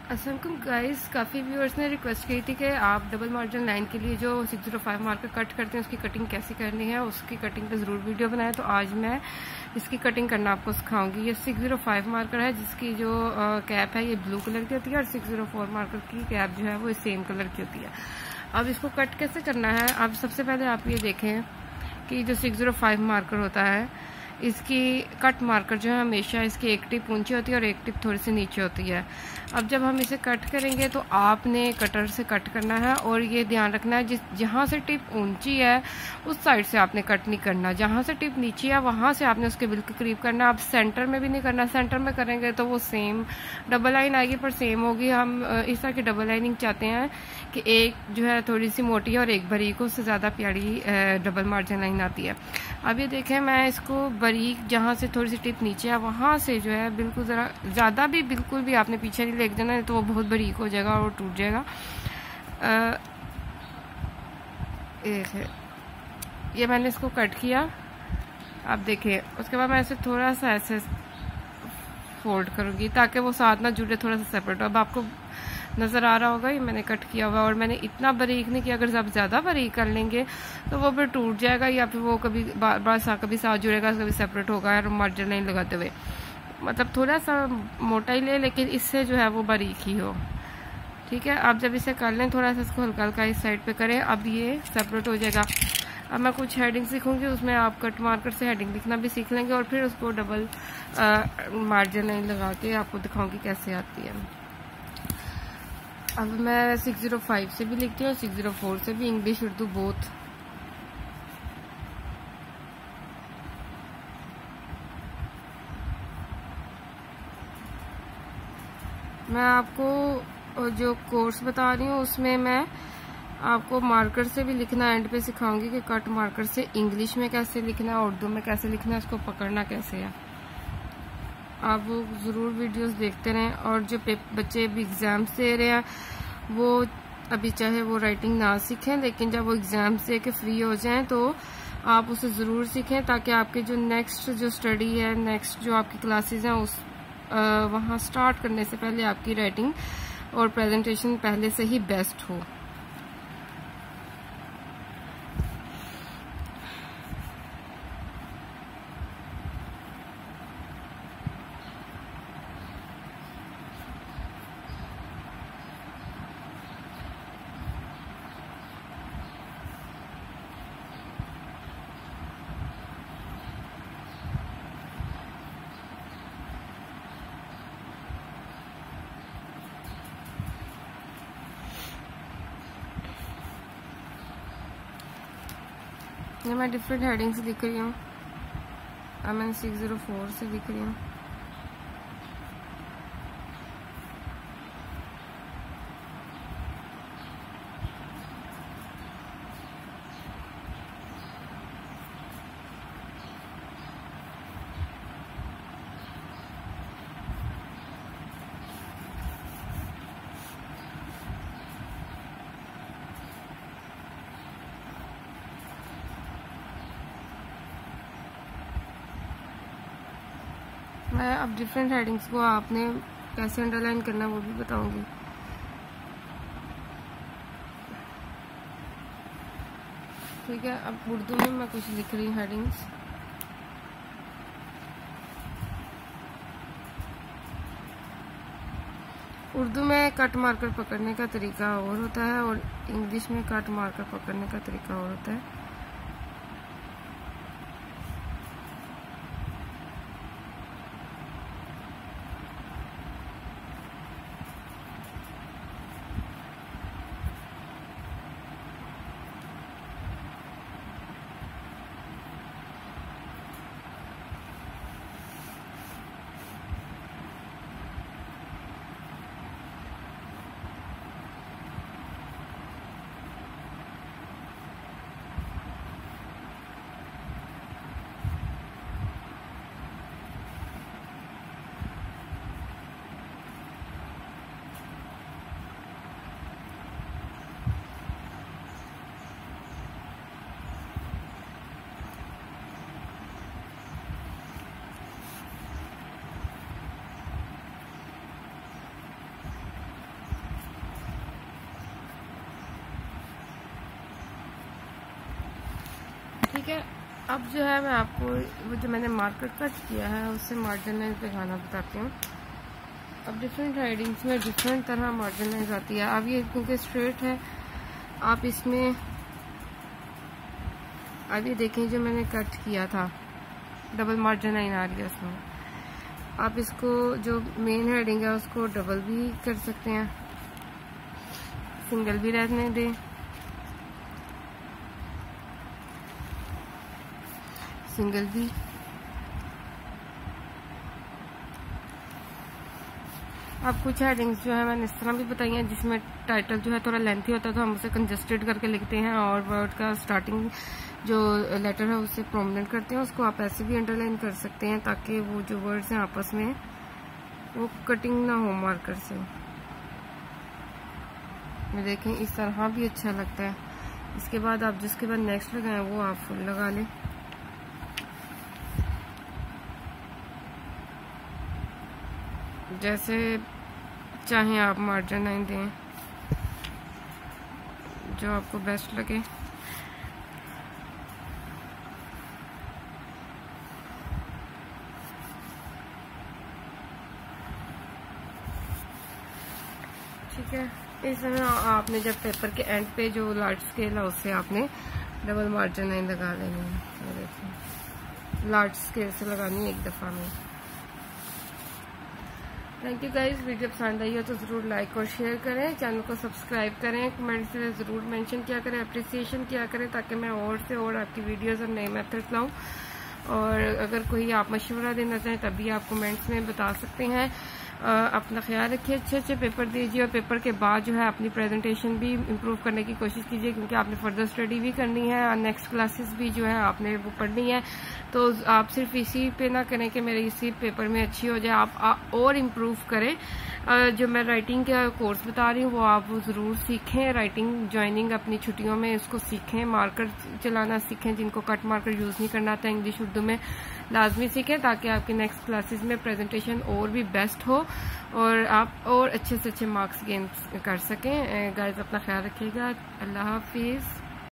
अस्सलाम गाइस, काफ़ी व्यूअर्स ने रिक्वेस्ट की थी कि आप डबल मार्जिन लाइन के लिए जो 605 मार्कर कट करते हैं उसकी कटिंग कैसे करनी है, उसकी कटिंग पे ज़रूर वीडियो बनाएं। तो आज मैं इसकी कटिंग करना आपको सिखाऊंगी। ये 605 मार्कर है जिसकी जो कैप है ये ब्लू कलर की होती है और 604 मार्कर की कैप जो है वो सेम कलर की होती है। अब इसको कट कैसे करना है, अब सबसे पहले आप ये देखें कि जो 605 मार्कर होता है इसकी कट मार्कर जो है हमेशा इसकी एक टिप ऊंची होती है और एक टिप थोड़ी सी नीचे होती है। अब जब हम इसे कट करेंगे तो आपने कटर से कट करना है और ये ध्यान रखना है जहाँ से टिप ऊंची है उस साइड से आपने कट नहीं करना, जहाँ से टिप नीचे है वहाँ से आपने उसके बिल्कुल करीब करना। आप सेंटर में भी नहीं करना, सेंटर में करेंगे तो वो सेम डबल लाइन आएगी पर सेम होगी। हम इस तरह की डबल लाइनिंग चाहते हैं कि एक जो है थोड़ी सी मोटी और एक बारीक, उससे ज़्यादा प्यारी डबल मार्जिन लाइन आती है। अब ये देखें, मैं इसको बारीक जहाँ से थोड़ी सी टिप नीचे है वहाँ से जो है बिल्कुल ज़रा ज़्यादा भी बिल्कुल भी आपने पीछे नहीं लेके जाना, तो वो बहुत बारीक हो जाएगा और टूट जाएगा। ये मैंने इसको कट किया। आप देखिए, उसके बाद मैं इसे थोड़ा सा ऐसे फोल्ड करूँगी ताकि वो साथ ना जुड़े, थोड़ा सा सेपरेट हो। अब आपको नज़र आ रहा होगा ये मैंने कट किया हुआ और मैंने इतना बारीक नहीं किया। अगर आप ज़्यादा बारीक कर लेंगे तो वो फिर टूट जाएगा या फिर वो कभी कभी साथ जुड़ेगा, कभी सेपरेट होगा और मार्जिन नहीं लगाते हुए। मतलब थोड़ा सा मोटा ही ले, लेकिन इससे जो है वो बारीक ही हो। ठीक है, आप जब इसे कर लें थोड़ा सा इसको हल्का हल्का इस साइड पे करें, अब ये सेपरेट हो जाएगा। अब मैं कुछ हेडिंग सीखूंगी, उसमें आप कट मार्कर से हेडिंग लिखना भी सीख लेंगे और फिर उसको डबल मार्जिन लाइन लगा के आपको दिखाऊंगी कैसे आती है। अब मैं 605 से भी लिखती हूँ, 604 से भी, इंग्लिश उर्दू बोथ। मैं आपको जो कोर्स बता रही हूँ उसमें मैं आपको मार्कर से भी लिखना एंड पे सिखाऊंगी कि कट मार्कर से इंग्लिश में कैसे लिखना है, उर्दू में कैसे लिखना है, उसको पकड़ना कैसे है। आप वो ज़रूर वीडियोस देखते रहें। और जो बच्चे अभी एग्ज़ाम्स दे रहे हैं वो अभी चाहे वो राइटिंग ना सीखें, लेकिन जब वो एग्ज़ाम्स दे के फ्री हो जाएं तो आप उसे ज़रूर सीखें ताकि आपके जो नेक्स्ट जो स्टडी है, नेक्स्ट जो आपकी क्लासेस हैं उस वहाँ स्टार्ट करने से पहले आपकी राइटिंग और प्रेजेंटेशन पहले से ही बेस्ट हो। ये मैं डिफरेंट हेडिंग से लिख रही हूँ। अब मैं 604 से लिख रही हूँ। मैं अब डिफरेंट हेडिंग्स को आपने कैसे अंडरलाइन करना है वो भी बताऊंगी। ठीक है, अब उर्दू में मैं कुछ लिख रही हूँ हेडिंग्स। उर्दू में कट मार्कर पकड़ने का तरीका और होता है और इंग्लिश में कट मार्कर पकड़ने का तरीका और होता है। ठीक है, अब जो है मैं आपको वो जो मैंने मार्कर कट किया है उससे मार्जिन लाइन लगाना बताती हूँ। अब डिफरेंट राइडिंग्स में डिफरेंट तरह मार्जिन लाइन आती है। अब ये क्योंकि स्ट्रेट है, आप इसमें अब ये देखें जो मैंने कट किया था डबल मार्जिन लाइन आ रही है उसमें। आप इसको जो मेन हेडिंग है उसको डबल भी कर सकते हैं, सिंगल भी रहने दें, सिंगल भी। अब कुछ हेडिंग्स जो है मैंने इस तरह भी बताई हैं जिसमें टाइटल जो है थोड़ा लेंथी होता है तो हम उसे कंजस्टेड करके लिखते हैं, और वर्ड का स्टार्टिंग जो लेटर है उससे प्रोमिनेंट करते हैं। उसको आप ऐसे भी अंडरलाइन कर सकते हैं ताकि वो जो वर्ड्स हैं आपस में वो कटिंग ना हो मार्कर से। देखें इस तरह भी अच्छा लगता है। इसके बाद आप जिसके बाद नेक्स्ट लगाएं वो आप फुल लगा लें। जैसे चाहें आप मार्जिन लाइन दें, जो आपको बेस्ट लगे। ठीक है, इस तरह आपने जब पेपर के एंड पे जो लार्ज स्केल है उससे आपने डबल मार्जिन लाइन लगा लेनी है। देखिए लार्ज स्केल से लगानी है एक दफ़ा में। थैंक यू गाइस, वीडियो पसंद आई हो तो ज़रूर लाइक और शेयर करें, चैनल को सब्सक्राइब करें, कमेंट्स में ज़रूर मेंशन किया करें, अप्रिसिएशन किया करें ताकि मैं और से और आपकी वीडियोस और नए मेथड लाऊं। और अगर कोई आप मशवरा देना चाहें तब भी आप कमेंट्स में बता सकते हैं। अपना ख्याल रखिए, अच्छे अच्छे पेपर दीजिए और पेपर के बाद जो है अपनी प्रेजेंटेशन भी इम्प्रूव करने की कोशिश कीजिए, क्योंकि आपने फर्दर स्टडी भी करनी है और नेक्स्ट क्लासेस भी जो है आपने वो पढ़नी है। तो आप सिर्फ इसी पे ना करें कि मेरे इसी पेपर में अच्छी हो जाए, आप और इम्प्रूव करें। जो मैं राइटिंग का कोर्स बता रही हूँ वो आप ज़रूर सीखें। राइटिंग ज्वाइनिंग अपनी छुट्टियों में इसको सीखें, मार्कर चलाना सीखें, जिनको कट मार्कर यूज़ नहीं करना आता इंग्लिश उर्दू में लाजमी सीखें, ताकि आपकी नेक्स्ट क्लासेस में प्रेजेंटेशन और भी बेस्ट हो और आप और अच्छे से अच्छे मार्क्स गेन कर सकें। गाइस अपना ख्याल रखिएगा। अल्लाह हाफिज़।